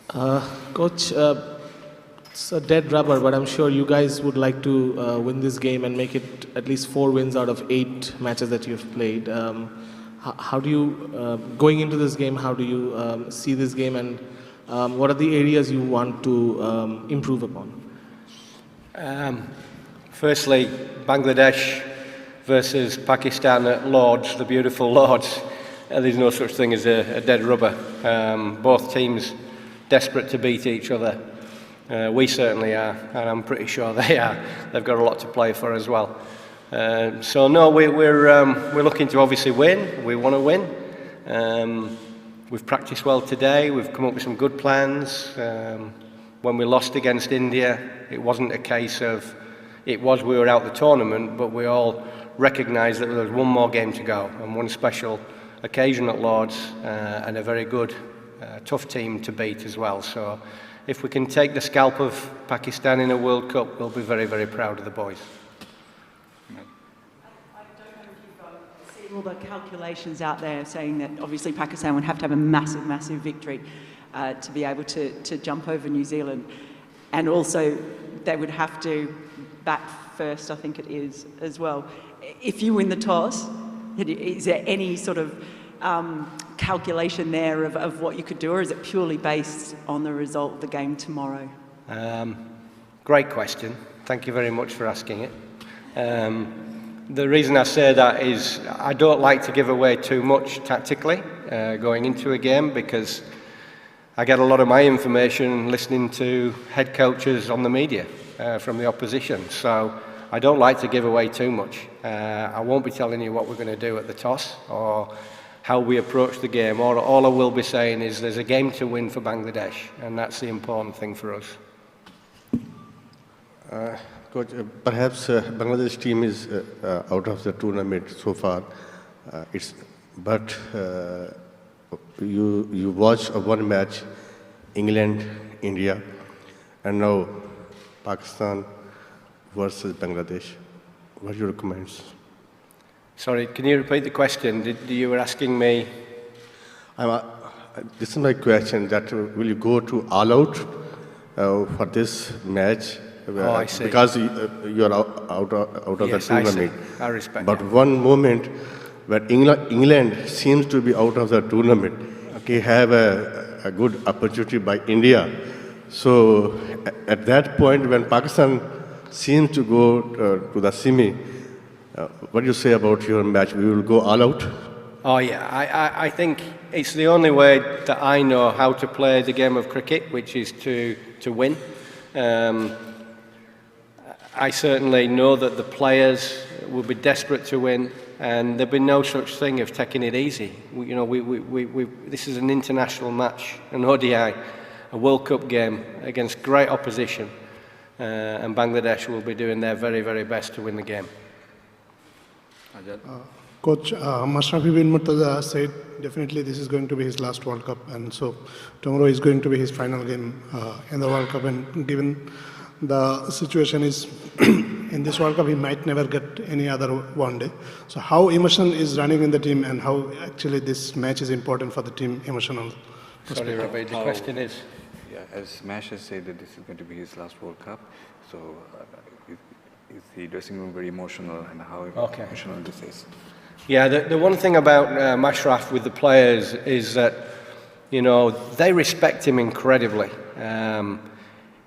Coach, it's a dead rubber, but I'm sure you guys would like to win this game and make it at least 4 wins out of 8 matches that you've played. How do you, going into this game, how do you see this game, and what are the areas you want to improve upon? Firstly, Bangladesh versus Pakistan at Lords, the beautiful Lords. There's no such thing as a dead rubber. Both teams desperate to beat each other. We certainly are, and I'm pretty sure they are. They've got a lot to play for as well. So no, we're looking to obviously win. We want to win. We've practiced well today. We've come up with some good plans. When we lost against India, it wasn't a case of we were out the tournament, but we all recognised that there was one more game to go and one special occasion at Lords, and a very good, tough team to beat as well. So if we can take the scalp of Pakistan in a World Cup, we'll be very, very proud of the boys. I don't know if you've seen all the calculations out there saying that obviously Pakistan would have to have a massive, massive victory to be able to jump over New Zealand. And also they would have to bat first, I think it is, as well. If you win the toss, is there any sort of calculation there of what you could do, or is it purely based on the result of the game tomorrow? Great question. Thank you very much for asking it. The reason I say that is I don't like to give away too much tactically going into a game, because I get a lot of my information listening to head coaches on the media from the opposition. So I don't like to give away too much. I won't be telling you what we're going to do at the toss or how we approach the game. All I will be saying is there's a game to win for Bangladesh, and that's the important thing for us. Coach, perhaps Bangladesh team is out of the tournament so far. But you watch one match, England, India, and now Pakistan versus Bangladesh. What are your comments? Sorry, can you repeat the question? You were asking me? This is my question, that will you go to all out for this match? I see. Because you are out of the tournament. I respect but that. One moment where England seems to be out of the tournament, okay, have a good opportunity by India. So at that point, when Pakistan seems to go to the semi, what do you say about your match? We will go all out? Oh yeah, I think it's the only way that I know how to play the game of cricket, which is to win. I certainly know that the players will be desperate to win, and there'll be no such thing of taking it easy. This is an international match, an ODI, a World Cup game against great opposition, and Bangladesh will be doing their very, very best to win the game. Coach, Mashrafi bin Murtaza said definitely this is going to be his last World Cup, and so tomorrow is going to be his final game in the World Cup, and given the situation is in this World Cup, he might never get any other one day. So how emotion is running in the team, and how actually this match is important for the team emotional? Sorry, Rabbi, the question is? Yeah, as Mash has said that this is going to be his last World Cup, so is the dressing room very emotional, and how emotional this is? Yeah, the one thing about Mashraf with the players is that, they respect him incredibly.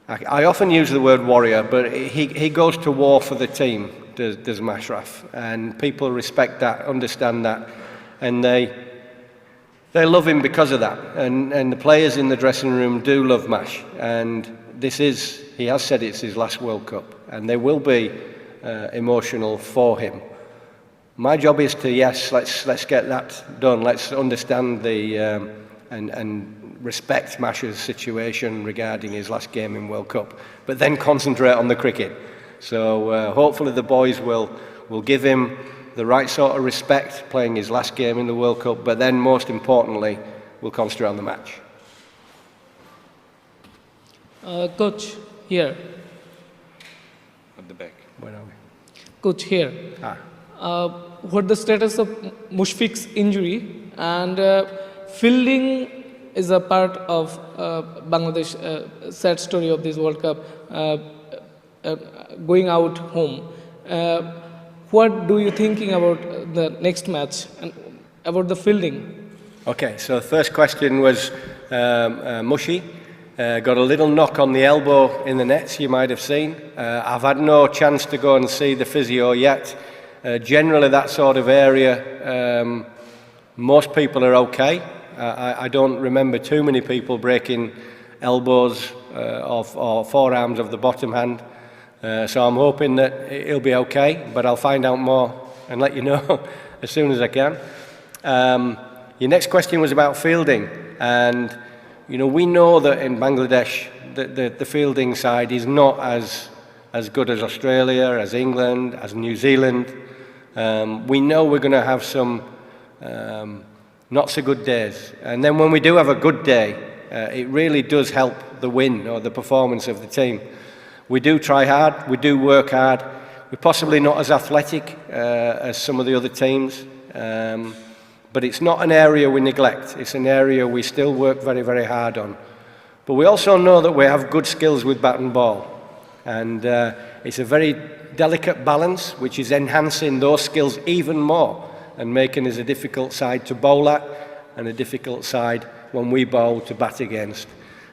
I often use the word warrior, but he goes to war for the team, does Mashraf, and people respect that, understand that, and they love him because of that, and the players in the dressing room do love Mash, and he has said it's his last World Cup, and they will be emotional for him. My job is to, let's get that done, let's understand and respect Mash's situation regarding his last game in World Cup, but then concentrate on the cricket. So hopefully the boys will give him the right sort of respect playing his last game in the World Cup, but then most importantly, we'll concentrate on the match. Coach, here. At the back. Where are we? Coach, here. What the status of Mushfiq's injury, and fielding is a part of Bangladesh sad story of this World Cup, going out home. What do you thinking about the next match and about the fielding? Okay, so the first question was Mushy. Got a little knock on the elbow in the nets, you might have seen. I've had no chance to go and see the physio yet. Generally, that sort of area, most people are okay. I don't remember too many people breaking elbows or forearms of the bottom hand. So I'm hoping that it'll be okay, but I'll find out more and let you know as soon as I can. Your next question was about fielding, and you know, we know that in Bangladesh the fielding side is not as good as Australia, as England, as New Zealand. We know we're going to have some not so good days, and then when we do have a good day, it really does help the win or the performance of the team. We do try hard, we do work hard. We're possibly not as athletic as some of the other teams, but it's not an area we neglect. It's an area we still work very, very hard on. But we also know that we have good skills with bat and ball, and it's a very delicate balance which is enhancing those skills even more and making us a difficult side to bowl at and a difficult side when we bowl to bat against.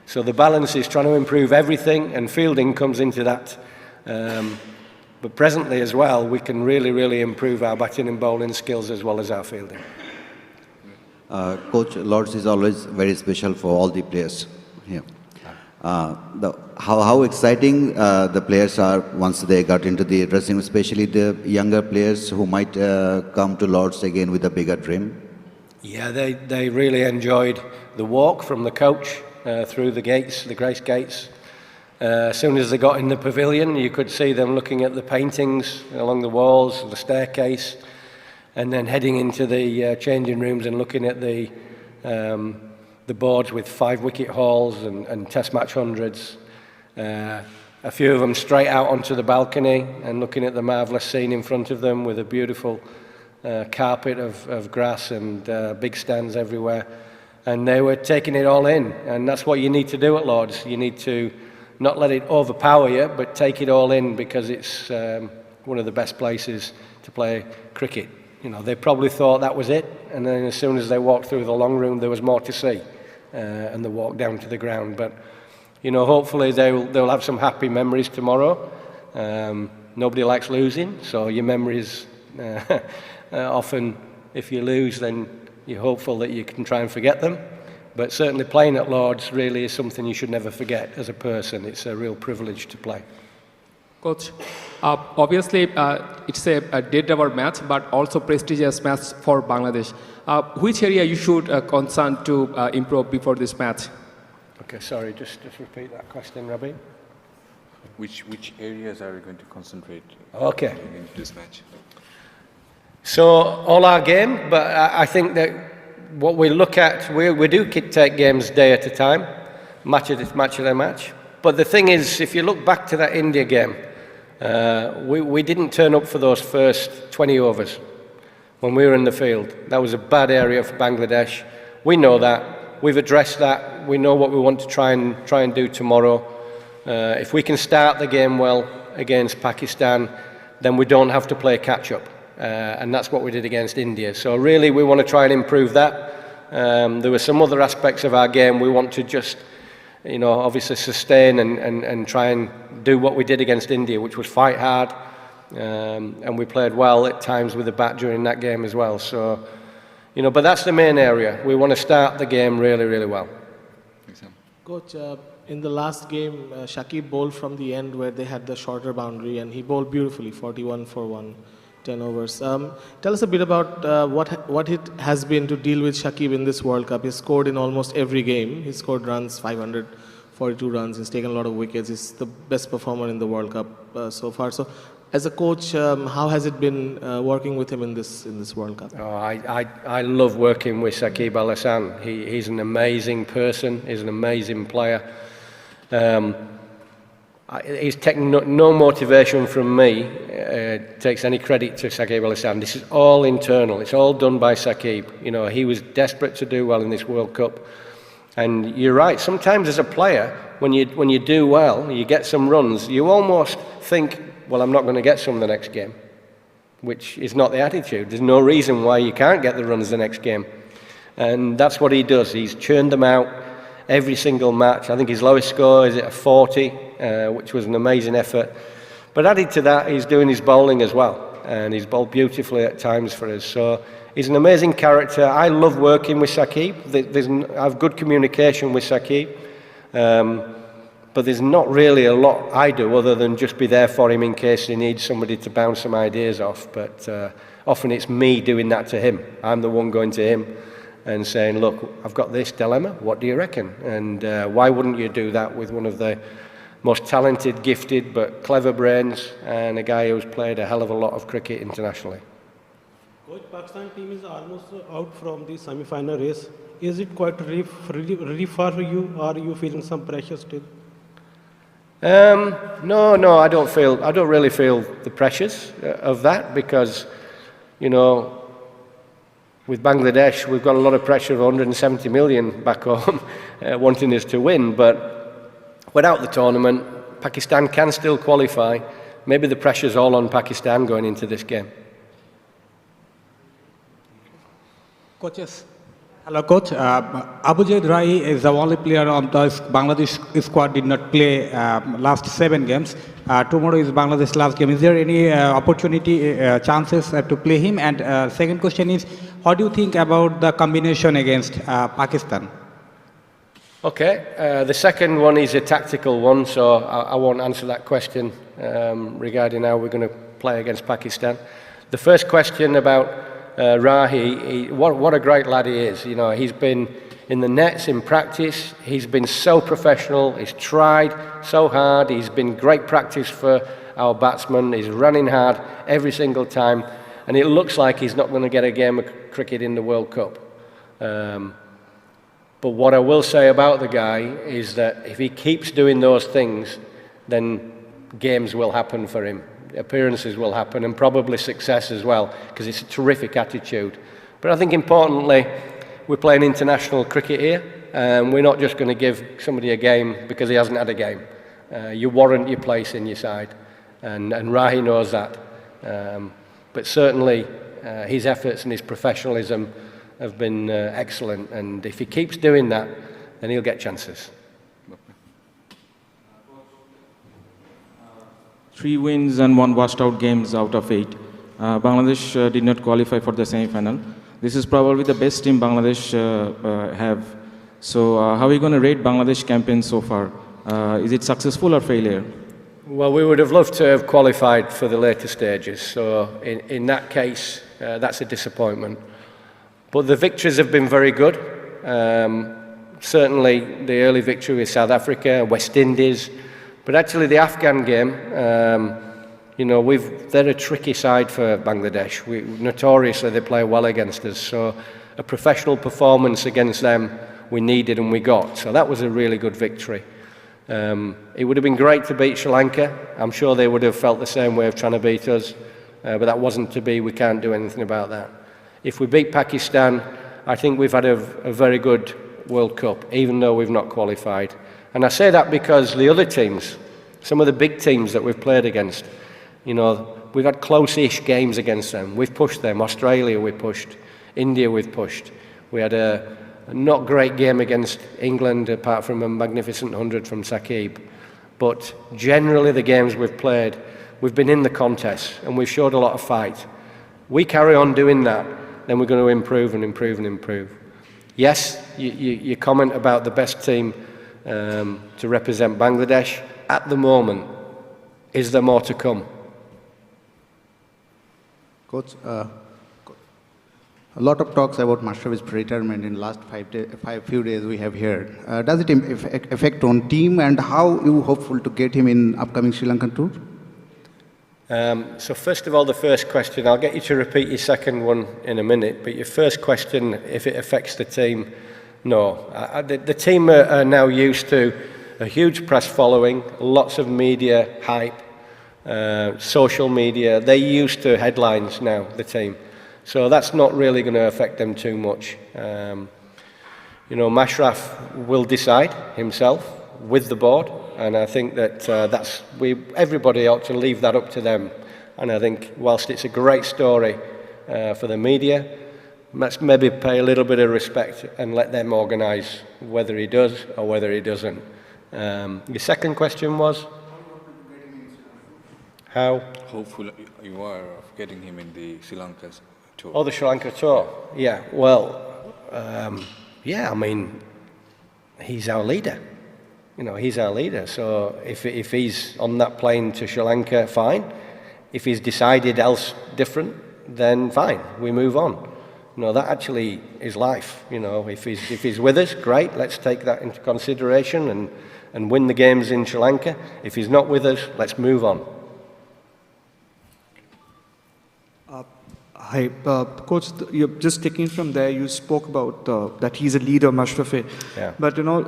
So the balance is trying to improve everything, and fielding comes into that. But presently as well, we can really, really improve our batting and bowling skills as well as our fielding. Coach, Lords is always very special for all the players here. How exciting the players are once they got into the dressing room, especially the younger players who might come to Lords again with a bigger dream? Yeah, they really enjoyed the walk from the coach through the gates, the Grace Gates. As soon as they got in the pavilion, you could see them looking at the paintings along the walls, the staircase, and then heading into the changing rooms and looking at the boards with 5-wicket hauls and test match hundreds. A few of them straight out onto the balcony and looking at the marvellous scene in front of them with a beautiful carpet of grass and big stands everywhere. And they were taking it all in, and that's what you need to do at Lords. You need to not let it overpower you, but take it all in, because it's one of the best places to play cricket. You know, they probably thought that was it, and then as soon as they walked through the long room, there was more to see, and they walked down to the ground. But you know, hopefully they'll have some happy memories tomorrow. Nobody likes losing, so your memories often, if you lose, then you're hopeful that you can try and forget them. But certainly playing at Lords really is something you should never forget as a person. It's a real privilege to play. Coach, obviously it's a dead rubber match, but also prestigious match for Bangladesh. Which area you should concern to improve before this match? Okay, sorry, just repeat that question, Rabi. Which areas are we going to concentrate Okay. in this match? So all our game, but I think that what we look at, we do take games day at a time, match at a match. But the thing is, if you look back to that India game, we didn't turn up for those first 20 overs when we were in the field. That was a bad area for Bangladesh. We know that. We've addressed that. We know what we want to try and do tomorrow. If we can start the game well against Pakistan, then we don't have to play catch-up. And that's what we did against India. So really we want to try and improve that. There were some other aspects of our game we want to just, you know, obviously sustain and try and do what we did against India, which was fight hard. And we played well at times with the bat during that game as well. So, you know, but that's the main area. We want to start the game really, really well. Coach, in the last game, Shakib bowled from the end where they had the shorter boundary, and he bowled beautifully, 41 for 1. 10 overs. Tell us a bit about what it has been to deal with Shakib in this World Cup. He's scored in almost every game. He's scored runs, 542 runs. He's taken a lot of wickets. He's the best performer in the World Cup so far. So, as a coach, how has it been working with him in this World Cup? Oh, I love working with Shakib Al Hasan. He's an amazing person. He's an amazing player. He's taken no motivation from me, takes any credit to Shakib Al Hasan. This is all internal. It's all done by Shakib. You know, he was desperate to do well in this World Cup. And you're right, sometimes as a player, when you do well, you get some runs, you almost think, well, I'm not going to get some the next game, which is not the attitude. There's no reason why you can't get the runs the next game. And that's what he does. He's churned them out every single match. I think his lowest score is at a 40, which was an amazing effort. But added to that, he's doing his bowling as well. And he's bowled beautifully at times for us. So he's an amazing character. I love working with Saqib. I have good communication with Saqib. But there's not really a lot I do other than just be there for him in case he needs somebody to bounce some ideas off. But often it's me doing that to him. I'm the one going to him and saying, look, I've got this dilemma, what do you reckon? And why wouldn't you do that with one of the most talented, gifted, but clever brains, and a guy who's played a hell of a lot of cricket internationally? Coach, Pakistan team is almost out from the semi-final race. Is it quite relief for you, or are you feeling some pressure still? No, I don't really feel the pressures of that, because, you know, with Bangladesh, we've got a lot of pressure of 170 million back home wanting us to win, but without the tournament, Pakistan can still qualify. Maybe the pressure's all on Pakistan going into this game. Coaches. Hello, Coach. Abujad Rai is the only player on the Bangladesh squad did not play last 7 games. Tomorrow is Bangladesh last game. Is there any chances to play him? And second question is, how do you think about the combination against Pakistan? Okay, the second one is a tactical one, so I won't answer that question regarding how we're going to play against Pakistan. The first question about Rahi, what a great lad he is. You know, he's been in the nets in practice. He's been so professional. He's tried so hard. He's been great practice for our batsmen. He's running hard every single time. And it looks like he's not going to get a game of cricket in the World Cup. But what I will say about the guy is that if he keeps doing those things, then games will happen for him. Appearances will happen, and probably success as well, because it's a terrific attitude. But I think importantly, we're playing international cricket here, and we're not just going to give somebody a game because he hasn't had a game. You warrant your place in your side, and Rahi knows that. But certainly his efforts and his professionalism have been excellent, and if he keeps doing that, then he'll get chances. 3 wins and 1 washed out games out of 8. Bangladesh did not qualify for the semi-final. This is probably the best team Bangladesh have. So how are you going to rate Bangladesh campaign so far? Is it successful or failure? Well, we would have loved to have qualified for the later stages. So in that case, that's a disappointment. But the victories have been very good. Certainly the early victory with South Africa, West Indies. But actually the Afghan game, you know, they're a tricky side for Bangladesh. Notoriously they play well against us. So a professional performance against them we needed and we got. So that was a really good victory. It would have been great to beat Sri Lanka. I'm sure they would have felt the same way of trying to beat us. But that wasn't to be. We can't do anything about that. If we beat Pakistan, I think we've had a very good World Cup, even though we've not qualified. And I say that because the other teams, some of the big teams that we've played against, you know, we've had close-ish games against them. We've pushed them. Australia we pushed. India we've pushed. We had a not great game against England, apart from a magnificent 100 from Saqib. But generally the games we've played, we've been in the contest and we've showed a lot of fight. We carry on doing that, then we're going to improve and improve and improve. Yes, you comment about the best team to represent Bangladesh. At the moment, is there more to come? Coach, a lot of talks about Mashrafi's retirement in the last few days we have heard. Does it affect on team, and how you hopeful to get him in upcoming Sri Lankan tour? So first of all, the first question, I'll get you to repeat your second one in a minute, but your first question, if it affects the team, no. The team are now used to a huge press following, lots of media hype, social media. They're used to headlines now, the team. So that's not really going to affect them too much. you know, Mashraf will decide himself with the board, and I think that everybody ought to leave that up to them. And I think whilst it's a great story for the media, let's maybe pay a little bit of respect and let them organise whether he does or whether he doesn't. Your second question was? How hopeful you are of getting him in the Sri Lanka tour? Oh, the Sri Lanka tour. Yeah, well, yeah, I mean, he's our leader. You know, he's our leader. So if he's on that plane to Sri Lanka, fine. If he's decided else different, then fine, we move on. You know, that actually is life. You know, if he's with us, great, let's take that into consideration and win the games in Sri Lanka. If he's not with us, let's move on. Hi, Coach, you're just taking from there, you spoke about that he's a leader, Mashrafe. Yeah. But, you know,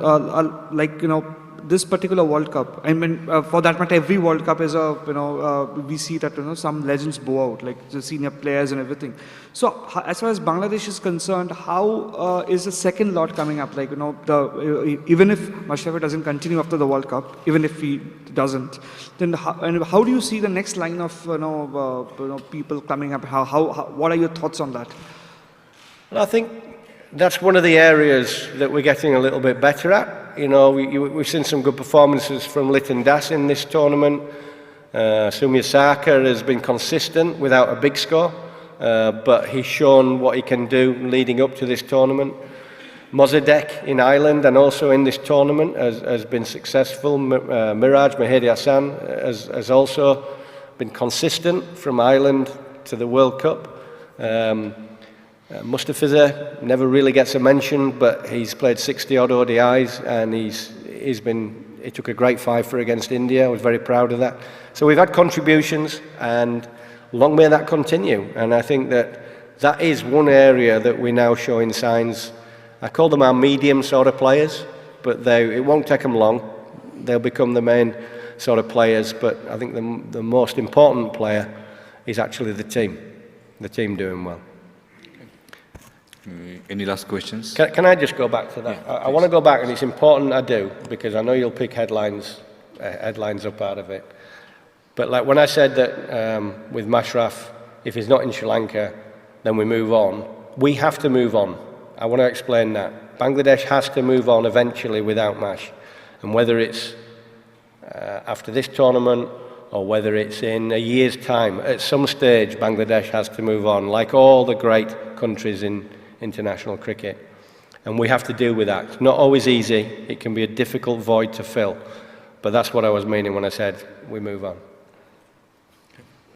like, you know, this particular World Cup, I mean, for that matter, every World Cup is a, you know, we see that, you know, some legends bow out, like the senior players and everything. So, as far as Bangladesh is concerned, how is the second lot coming up? Like, you know, even if Mashrafe doesn't continue after the World Cup, even if he doesn't, then how do you see the next line of, you know, people coming up? What are your thoughts on that? Well, I think that's one of the areas that we're getting a little bit better at. You know, we've seen some good performances from Liton Das in this tournament. Sumya Sarkar has been consistent without a big score, but he's shown what he can do leading up to this tournament. Mozadek in Ireland and also in this tournament has been successful. Miraj Mehdi Hassan has also been consistent from Ireland to the World Cup. Mustafiza never really gets a mention, but he's played 60-odd ODIs and he took a great fifer against India. I was very proud of that. So we've had contributions, and long may that continue. And I think that is one area that we're now showing signs. I call them our medium sort of players, but it won't take them long. They'll become the main sort of players. But I think the most important player is actually the team doing well. Any last questions? Can I just go back to that? Yeah, I want to go back, and it's important I do, because I know you'll pick headlines up out of it. But like when I said that with Mashraf, if he's not in Sri Lanka, then we move on. We have to move on. I want to explain that. Bangladesh has to move on eventually without Mash. And whether it's after this tournament or whether it's in a year's time, at some stage Bangladesh has to move on, like all the great countries in international cricket. And we have to deal with that. It's not always easy. It can be a difficult void to fill. But that's what I was meaning when I said we move on.